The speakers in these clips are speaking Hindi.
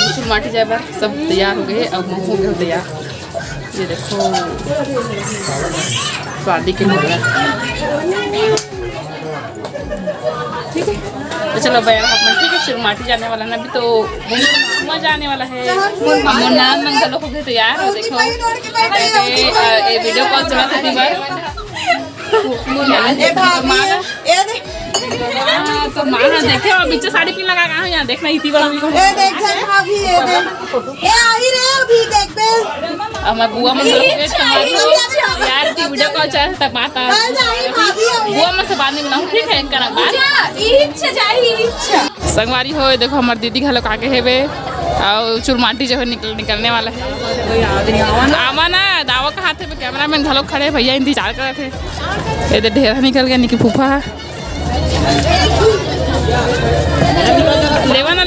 अब चुलमाटी जाए बार सब तैयार हो गए। अब हो गए तैयार। ये देखो शादी के लिए ठीक है। तो चलो भैया अपना ठीक है चुलमाटी जाने वाला ना अभी तो मजा आने वाला है। नाम मंगल हो गए तैयार हो देखो ये वीडियो कॉल चला था बार तो माँ देखे और बीच साड़ी पिन लगा कहाँ यहाँ देखना इतनी बड़ा मैं बुआ मन यार की वीडियो कॉल चल तक बात बुआ मन से बात नहीं बनाऊँ ठीक है संगवारी हो देखो हमारे दीदी घर लोग आगे है वे और चुलमाटी जो है निकलने वाला है। आवा ना दावा का हाथ है कैमरा मैन घर लोग खड़े भैया इंतजार कर रहे थे। इधर ढेरा निकल गया निकी फूफा लेवाना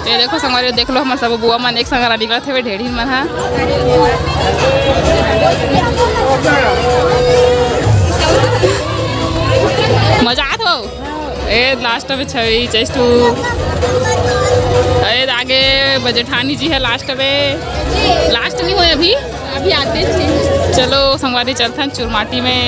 ये देखो संगवारी देख लो हमारे सब बुआ मन एक संग निकला थे ढेरी मन हा मजा आत हो ए लास्ट में छवि चेस्टू अरे आगे बजेठानी जी है लास्ट में लास्ट नहीं हुए अभी आते थे। चलो संगवारी चलथन चुलमाटी में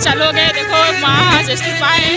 चलो गए देखो माँ जस्ट पाए।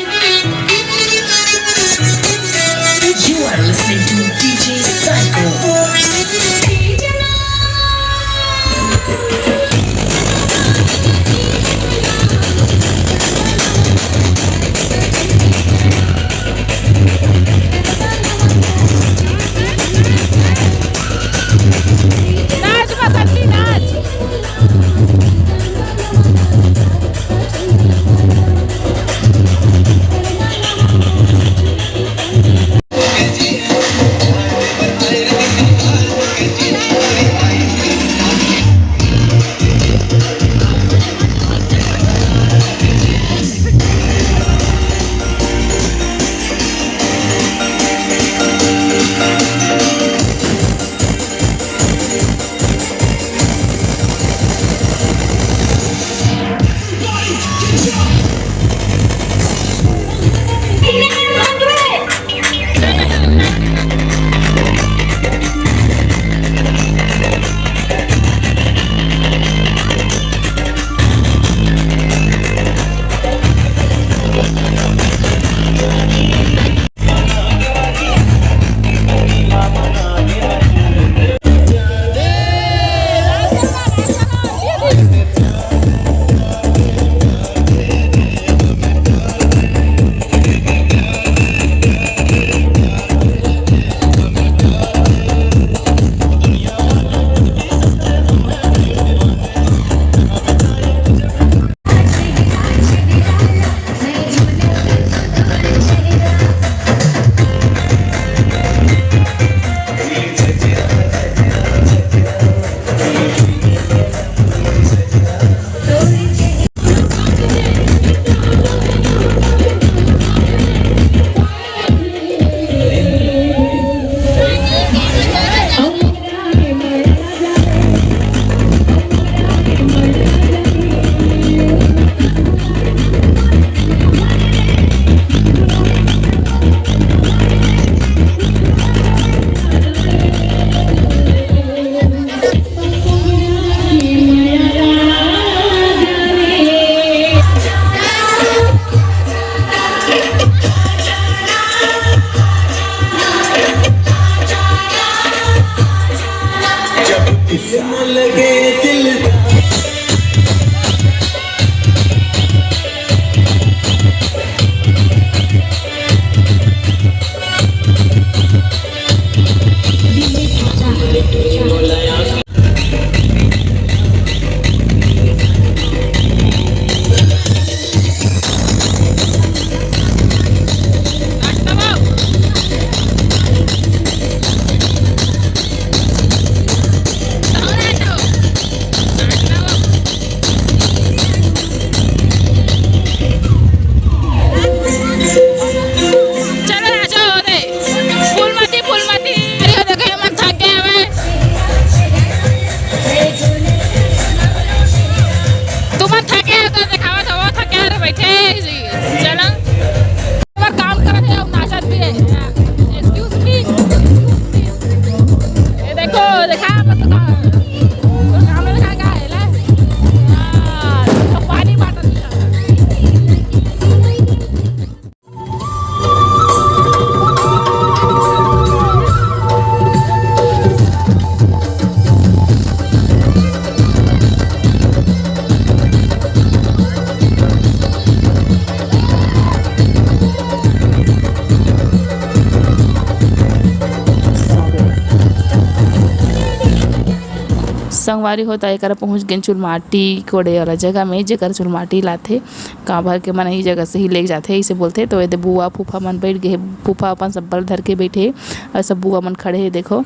संगवारी होता एक पहुँच गए चुलमाटी कोड़े वाला जगह में जेकर चुलमाटी लाथे गाँव भर के मन ई जगह से ही ले जाते इसे बोलते। तो ये बुआ फूफा मन बैठ गए, फूफा अपन सब्बल धर के बैठे और सब बुआ मन खड़े है, देखो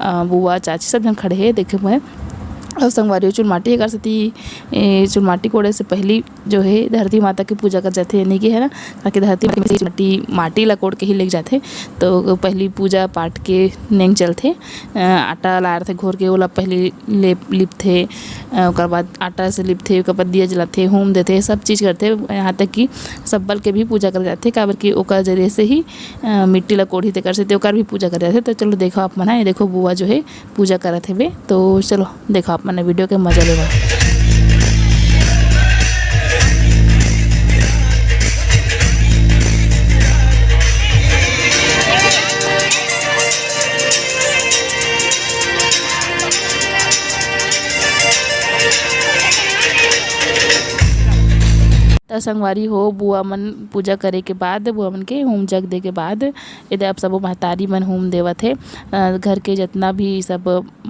बुआ चाची सब जन खड़े है देखे मैं। और संगवारी चुलमाटी कर सकती चुलमाटी कोड़े से पहली जो है धरती माता की पूजा कर जाते नहीं कि है ना, ताकि धरती माटी ला कोड़ के ही ले जाते। तो पहली पूजा पाठ के नेंग चलते आटा ला रहे घोर के ओला पहले लिपथे, ओकर बाद आटा से लिपथे, ओकर बाद दिया जलाते, होम देते, सब चीज़ करते। यहाँ तक कि सब्बल के भी पूजा कर जाते काबर कि ओकर जरिए से ही मिट्टी ला कोड़ी ते कर सकते ओकर भी पूजा कर जाते। तो चलो देखो आप मना ये देखो बुआ जो है पूजा करत हे। तो चलो देखो आप मैंने वीडियो के मजा लेगा। संगवारी हो बुआ मन पूजा करे के बाद बुआ मन के होम जग दे के बाद यदि आप सब महतारी मन होम देवत है। घर के जितना भी सब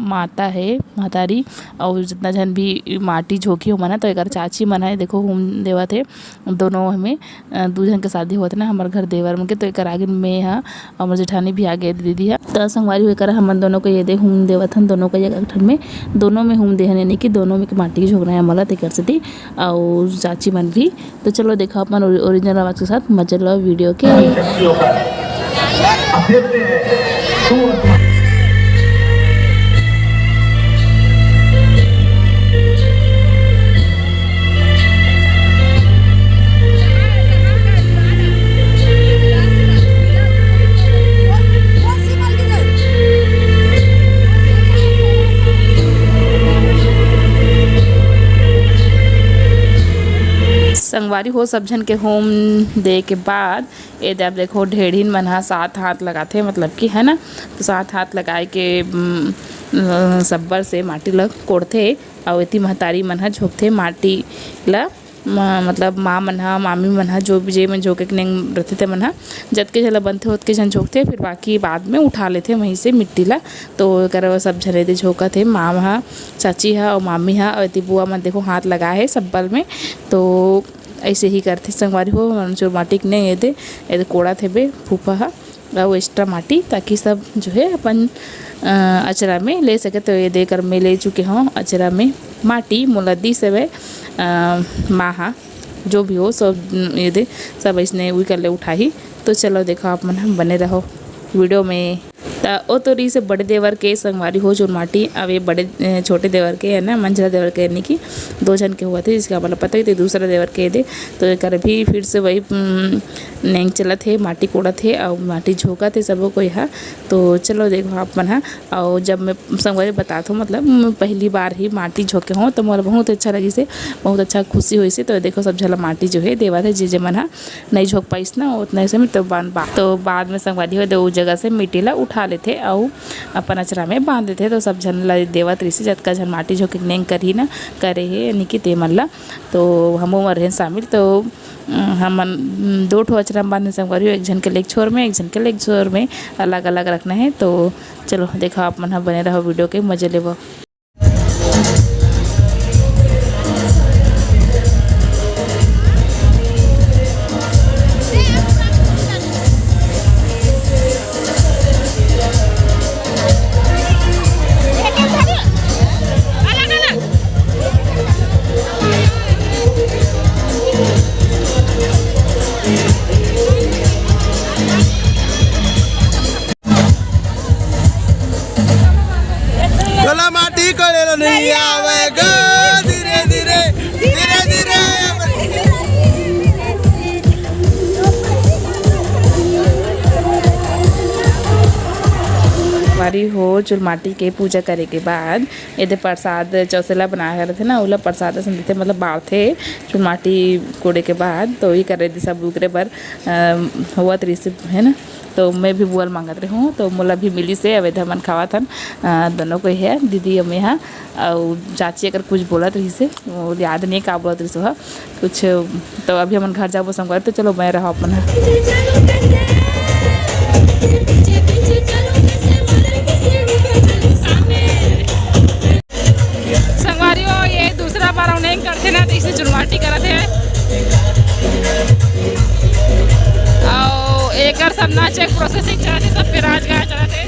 माता है महतारी और जितना जन भी माटी झोंकी हो मना तो एक चाची मन है देखो होम देवत है। दोनों हमें दो जन के शादी होते ना हमारे घर देवर मन के, तो एक आगे में है और जेठानी भी आ गए दीदी है। तो संगवारी होकर हम दोनों को ये दे होम देवत हन दोनों को एक ठन में दोनों में होम देहन यानी कि दोनों में माटी की झोंकना है मला तेकर से और चाची मन भी। तो चलो देखो अपन ओरिजिनल आवाज़ के साथ मजा लो वीडियो के। संगवारी हो सब जन के होम दे के बाद ये आप देखो ढेढ़ीन मन हा 7 हाथ लगाते मतलब कि है ना। तो 7 हाथ लगाए के सब्बर से माटी ला कोड़थे और इतनी महतारी मन हा झोंकथे माटी ला मतलब माँ मन हा मामी मन हा जो भी जे मन झोंके नहीं रहते थे मन हा जत के जला बनते होत के जन झोंकथे फिर बाकी बाद में उठा लेते वहीं से मिट्टी ला। तो कर सब झने दे झोंका थे माँ हा चाची हा और मामी हा और इतनी बुआ मन देखो हाथ लगाए है सब्बल में। तो ऐसे ही करते संगवारी हो जो माटी नहीं ये कोड़ा थे बे फूफा हा वो एक्स्ट्रा माटी ताकि सब जो है अपन अचरा में ले सके। तो ये देकर मैं ले चुके हूँ अचरा में माटी मुलद्दी से वे माहा जो भी हो सब ये दे सब इसने वही कर ले उठाई। तो चलो देखो आप मन बने रहो वीडियो में। ओ तोरी से बड़े देवर के संगवारी हो जो माटी अब ये बड़े छोटे देवर के है ना मंझला देवर के यानी कि 2 जन के हुआ थे जिसका मतलब पता ही थे दूसरा देवर के दे। तो कर भी फिर से वही नेंग चला थे माटी कोड़ा थे और माटी झोंका थे सबको को यहाँ। तो चलो देखो आप मन और जब मैं संगवारी बताता हूँ मतलब मैं पहली बार ही माटी झोंके हूँ तो मोला बहुत अच्छा लगी से बहुत अच्छा खुशी हुई से। तो देखो सब झला माटी जो है देवा थे जे मन नहीं झोंक पाइस ना उतना से तो बाद में संगवारी हो दो जगह से मिट्टी ला उठा लेते और अपन अचरा में बांध देते। तो सब झन ला देवत रही जतका झन माटी झोंके नहीं करी ना करे है यानी कि ते मन ला तो हम रहे शामिल। तो हम 2 ठो अचरा में बांधने संगवारी एक जन के लेग छोर में एक जन के लेग छोर में अलग अलग रखना है। तो चलो देखो आप मन बने रहो वीडियो के मजे लेवो। माटी करे नहीं आवेगा धीरे धीरे धीरे धीरे। वारी हो चुलमाटी के पूजा करे के बाद ये प्रसाद चौसेला बना कर थे ना उला प्रसाद थे मतलब बाढ़ते चुलमाटी कोड़े के बाद। तो ये कर रहे थे सब उकरे पर हुआ तरीसे है ना। तो मैं भी बुआल मांगत रही हूँ तो मोला भी मिली से अवैध मन खावा थन दोनों को है दीदी अम्मे यहाँ और चाची अगर कुछ बोला रही से वो याद नहीं का बोला रही सो कुछ। तो अभी हम घर जाओ संगवार तो चलो मैं रहा अपन चेक प्रोसेसिंग चला थे सब, फिर आज गया चला थे।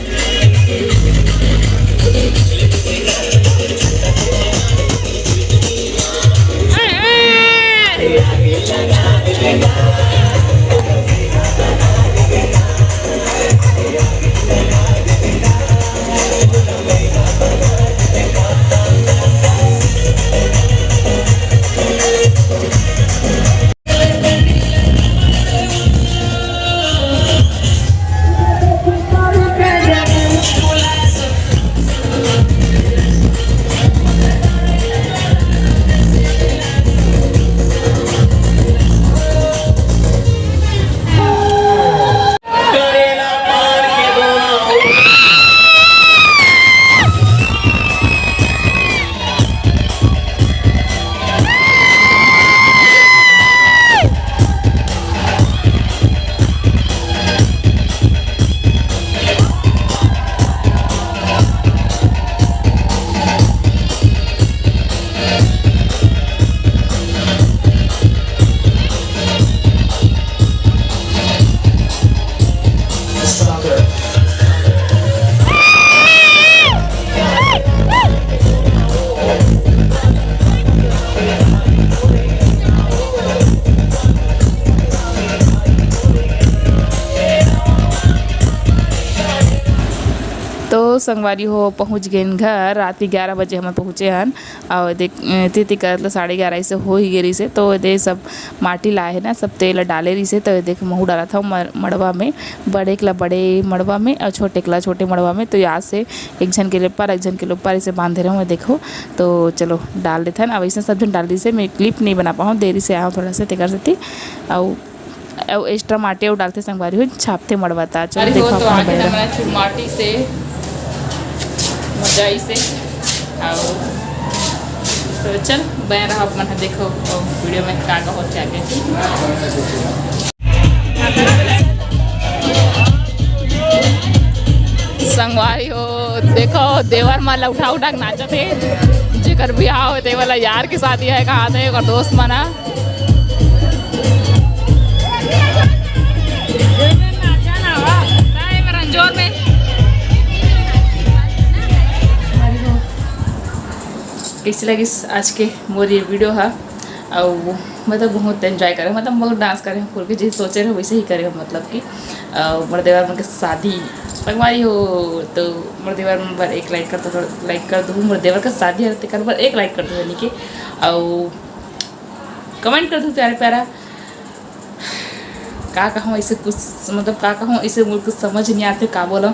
संगवारी हो पहुँच गए घर। रात 11 बजे हम पहुँचे हन और देख तिथि कर 11:30 से हो ही गई से। तो दे सब माटी लाए है ना, सब तेल डाले रही से। तो देख महू डाला था मड़वा में, बड़े के बड़े मड़वा में और छोटे के छोटे मड़वा में। तो यहाँ से एक जन के ऊपर एक जन के ऊपर इसे बांधे रहे देखो। तो चलो डाल देते हैं। अब ऐसे सब जन डाल दी से। मैं क्लिप नहीं बना पाऊँ, देरी से आऊँ थोड़ा सा तेकर से और एक्स्ट्रा माटी और डालते संगवारी हो छापते मड़वाता। चलो देखो तो माटी से मजाई से आओ। तो चल बया रहा अपन देखो वीडियो में का होते आगे। संगवारी हो देखो देवर माला उठा उठा नाचत है। जेकर बिहाव होते वाला यार की शादी है कहा थे और दोस्त मना रंजोर में कैसे लगी आज के मोर ये वीडियो है। और मतलब बहुत एंजॉय करें, मतलब बहुत डांस करें खुल के जैसे सोचे रहे वैसे ही करें। मतलब कि मोर देवर के शादी संगवारी हो तो मोर देवर नंबर 1 लाइक कर दो, लाइक कर दो। मोर देवर का शादी है तो नंबर 1 लाइक कर दो यानी कि। और कमेंट कर दो प्यारा प्यारा का कहूँ ऐसे कुछ, मतलब का कहूँ ऐसे मुझे कुछ समझ नहीं आते का बोला।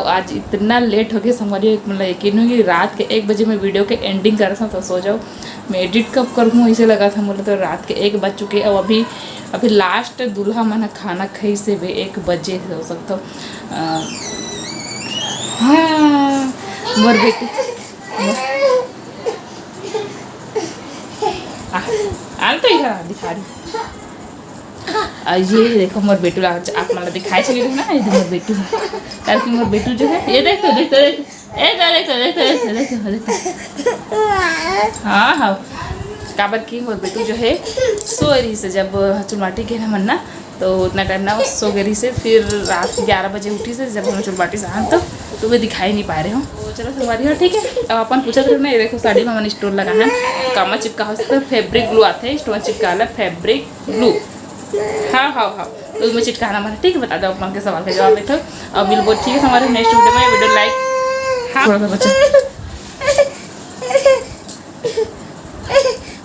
आज इतना लेट हो गया संगवारी, मतलब यकीन होगी रात के 1 बजे मैं वीडियो के एंडिंग कर रहा था। तो सो जाओ मैं एडिट कब करूँ ऐसे लगा था मुझे। तो रात के 1 बज चुके। और अभी लास्ट दूल्हा मैंने खाना खाई से भी 1 बजे हो सकता। हाँ मोर बेटी आल तो इधर दिखा रही। ये देखो मोर बेटू आप मतलब दिखाए चले ना, ये मोर बेटू तार की मोर बेटू जो है ये देखो देखो देखो हाँ हाँ काबर की मोर बेटू जो है सो रही से। जब चुलमाटी के ना मनना तो उतना टाइम ना सो गई से। फिर रात 11 बजे उठी से जब हम चुलमाटी से आन तो वे दिखाई नहीं पा रहे हो। तो चलो संगवारी हो ठीक है। अब अपन पूछा था ना ये देखो साड़ी में मैंने स्टोन लगा है कामा चिपका हो सकता है। फैब्रिक ग्लू आते हैं स्टोन चिपका वाला फैब्रिक ग्लू। हाँ हाँ हाँ तो उसमें चिटकाना मैंने ठीक है। बता दो अपन के सवाल का जवाब देखो। और बिल बहुत ठीक है हमारे नेक्स्ट वीडियो में वीडियो लाइक हाँ थोड़ा सा बच्चा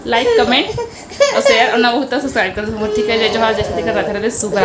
लाइक कमेंट और शेयर और ना बहुत सब्सक्राइब कर दो ठीक है। जय जोहार जैसे दिखा रहा था सुबह